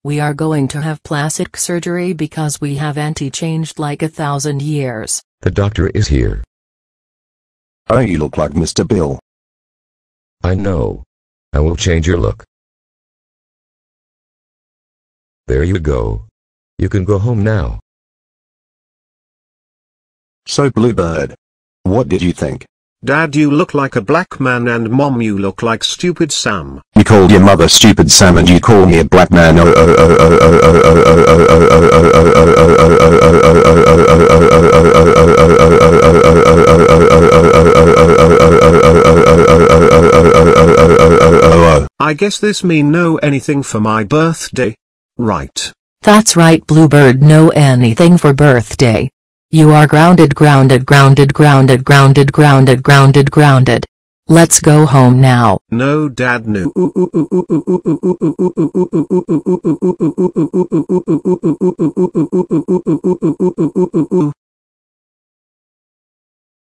We are going to have plastic surgery because we haven't changed like 1,000 years. The doctor is here. Oh, you look like Mr. Bill. I know. I will change your look. There you go. You can go home now. So Bluebird, what did you think? Dad, you look like a black man, and Mom, you look like Stupid Sam. You called your mother Stupid Sam and you call me a black man. I guess this mean no anything for my birthday. Right. That's right, Bluebird, no anything for birthday. You are grounded, grounded, grounded, grounded, grounded, grounded, grounded, grounded. Let's go home now. No, Dad, no.